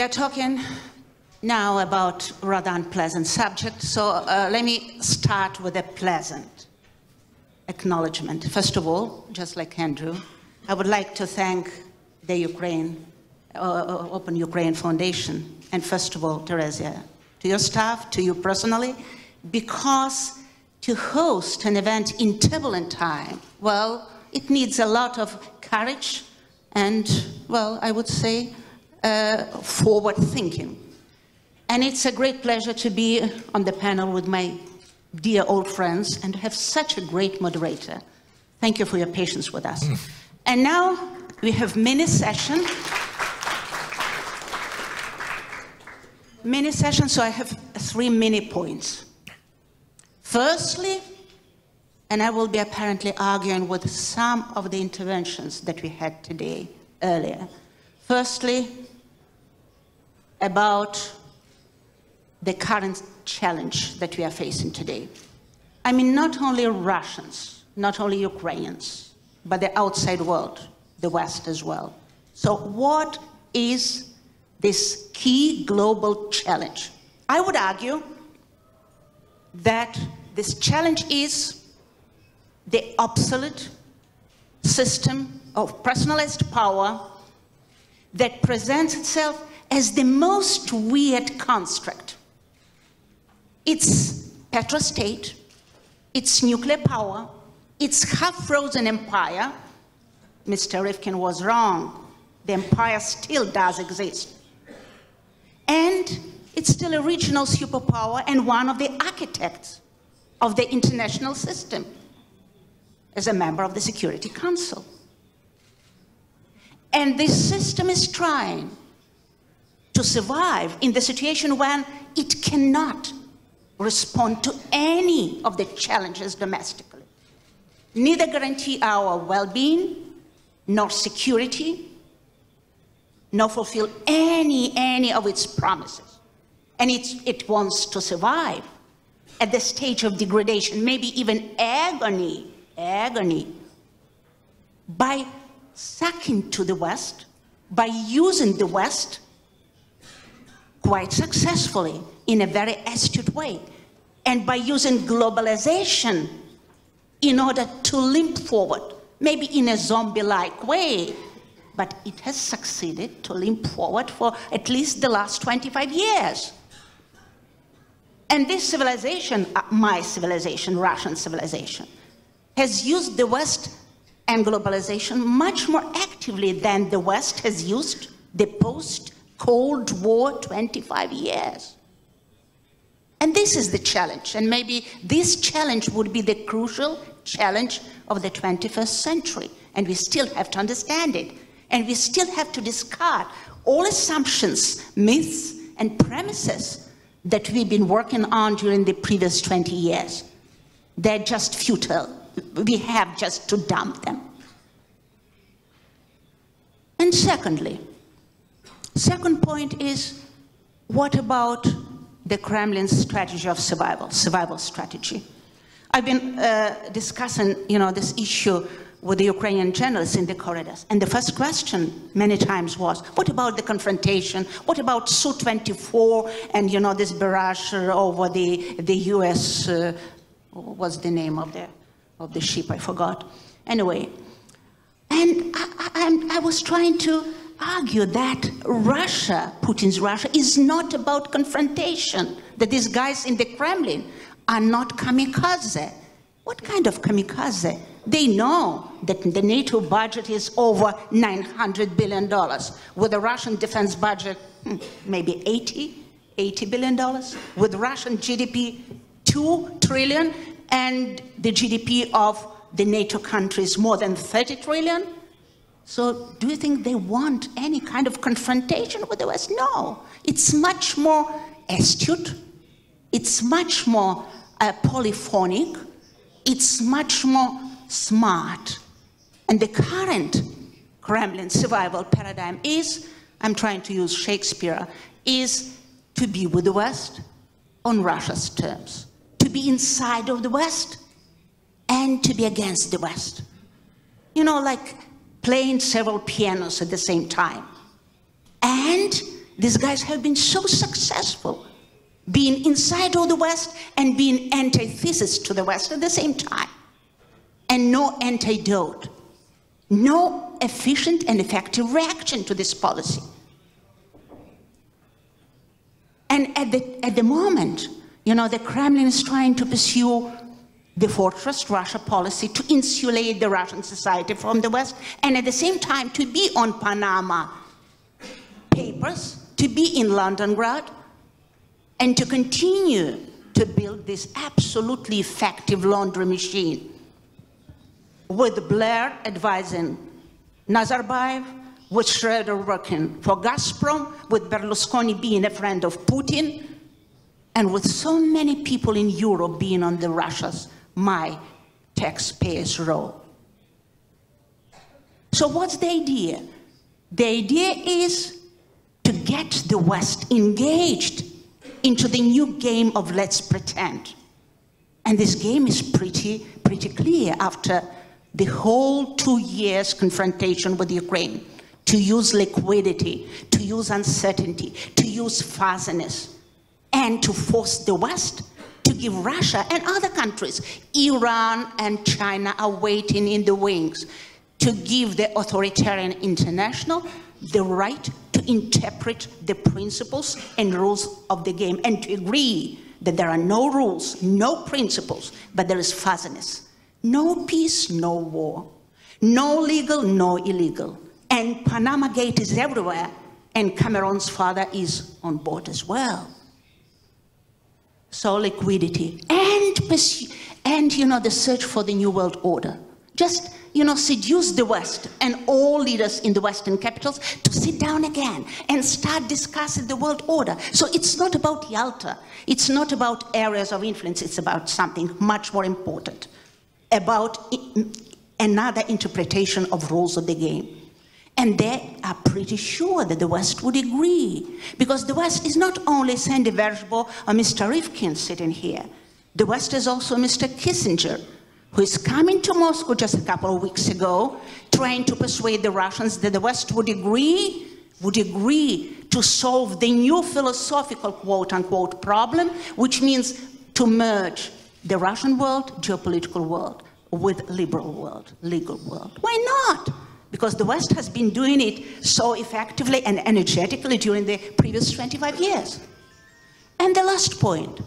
are talking now about a rather unpleasant subject, so let me start with a pleasant acknowledgement. First of all, just like Andrew, I would like to thank the Open Ukraine Foundation, and first of all, Teresa, to your staff, to you personally, because to host an event in turbulent time, well, it needs a lot of courage and, well, I would say, forward thinking. And it's a great pleasure to be on the panel with my dear old friends and have such a great moderator. Thank you for your patience with us. And now we have mini session. So I have 3 mini points. Firstly, and I will be apparently arguing with some of the interventions that we had today earlier. Firstly, about the current challenge that we are facing today. I mean, not only Russians, not only Ukrainians, but the outside world, the West as well. So what is this key global challenge? I would argue that this challenge is the obsolete system of personalized power that presents itself as the most weird construct. It's petrostate, it's nuclear power, it's half-frozen empire. Mr. Rifkin was wrong. The empire still does exist. And it's still a regional superpower and one of the architects of the international system as a member of the Security Council. And this system is trying to survive in the situation when it cannot respond to any of the challenges domestically, neither guarantee our well-being, nor security, nor fulfill any of its promises. And it wants to survive at the stage of degradation, maybe even agony, by sucking to the West, by using the West quite successfully in a very astute way, and by using globalization in order to limp forward, maybe in a zombie-like way, but it has succeeded to limp forward for at least the last 25 years. And this civilization, my civilization, Russian civilization, has used the West and globalization much more actively than the West has used the post-Cold War 25 years. And this is the challenge, and maybe this challenge would be the crucial challenge of the 21st century, and we still have to understand it, and we still have to discard all assumptions, myths, and premises that we've been working on during the previous 20 years. They're just futile. We have just to dump them. And secondly, second point is, what about the Kremlin's strategy of survival strategy? I've been discussing, this issue with the Ukrainian journalists in the corridors, and the first question many times was, what about the confrontation? What about Su-24 and this barrage over the U.S. What's the name of the ship? I forgot. Anyway, and I was trying to argue that Russia, Putin's Russia, is not about confrontation, that these guys in the Kremlin are not kamikaze. What kind of kamikaze? They know that the NATO budget is over $900 billion, with the Russian defense budget maybe $80 billion, with Russian GDP $2 trillion, and the GDP of the NATO countries more than 30 trillion. So do you think they want any kind of confrontation with the West? No. It's much more astute. It's much more polyphonic. It's much more smart. And the current Kremlin survival paradigm is, I'm trying to use Shakespeare, is to be with the West on Russia's terms, to be inside of the West and to be against the West. Like playing several pianos at the same time. And these guys have been so successful, being inside of the West and being antithesis to the West at the same time. And no antidote, no efficient and effective reaction to this policy. And at the moment, you know, the Kremlin is trying to pursue the fortress Russia policy to insulate the Russian society from the West, and at the same time to be on Panama Papers, to be in Londongrad, and to continue to build this absolutely effective laundry machine, with Blair advising Nazarbayev, with Schroeder working for Gazprom, with Berlusconi being a friend of Putin, and with so many people in Europe being on the Russia's, my taxpayers' roll. So what's the idea? The idea is to get the West engaged into the new game of let's pretend. And this game is pretty clear after the whole 2 years confrontation with Ukraine, to use liquidity, to use uncertainty, to use fuzziness, and to force the West to give Russia and other countries, Iran and China are waiting in the wings, to give the authoritarian international the right to interpret the principles and rules of the game, and to agree that there are no rules, no principles, but there is fuzziness. No peace, no war. No legal, no illegal. And Panama Gate is everywhere, and Cameron's father is on board as well. So liquidity and you know, the search for the new world order. Just, you know, seduce the West and all leaders in the Western capitals to sit down again and start discussing the world order. So it's not about Yalta. It's not about areas of influence. It's about something much more important, about another interpretation of rules of the game. And they are pretty sure that the West would agree, because the West is not only Sandy Vershbo or Mr. Rifkin sitting here. The West is also Mr. Kissinger, who is coming to Moscow just a couple of weeks ago, trying to persuade the Russians that the West would agree to solve the new philosophical quote-unquote problem, which means to merge the Russian world, geopolitical world, with liberal world, legal world. Why not? Because the West has been doing it so effectively and energetically during the previous 25 years. And the last point,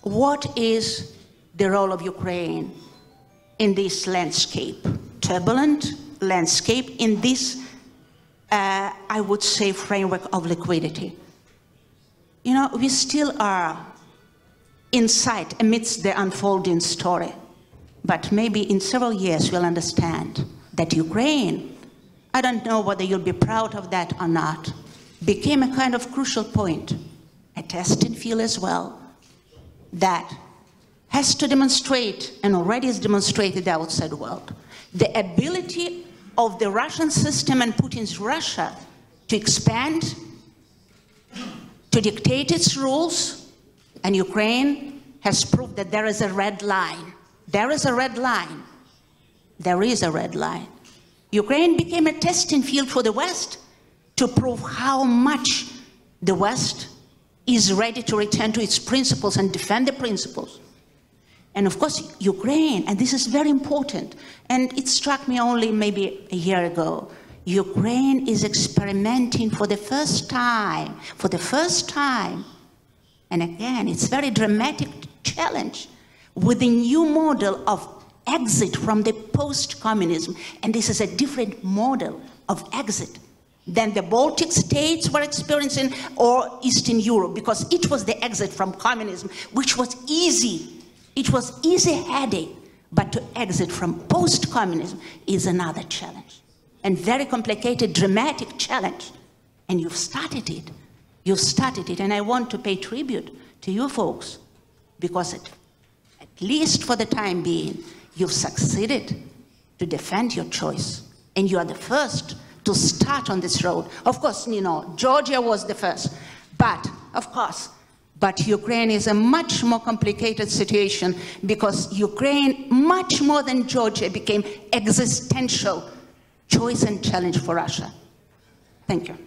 what is the role of Ukraine in this landscape, turbulent landscape, in this, I would say, framework of liquidity? You know, we still are inside, amidst the unfolding story. But maybe in several years we'll understand that Ukraine, I don't know whether you'll be proud of that or not, became a kind of crucial point, a testing field as well, that has to demonstrate, and already has demonstrated the outside world, the ability of the Russian system and Putin's Russia to expand, to dictate its rules, and Ukraine has proved that there is a red line. There is a red line. There is a red line. Ukraine became a testing field for the West to prove how much the West is ready to return to its principles and defend the principles. And of course, Ukraine, and this is very important, and it struck me only maybe a year ago, Ukraine is experimenting for the first time, and again, it's a very dramatic challenge, with a new model of exit from the post-communism. And this is a different model of exit than the Baltic states were experiencing or Eastern Europe, because it was the exit from communism, which was easy. It was easy-headed, but to exit from post-communism is another challenge, and very complicated, dramatic challenge. And you've started it. You've started it, and I want to pay tribute to you folks, because at least for the time being, you've succeeded to defend your choice, and you are the first to start on this road. Of course, you know, Georgia was the first, but of course, but Ukraine is a much more complicated situation, because Ukraine, much more than Georgia, became existential choice and challenge for Russia. Thank you.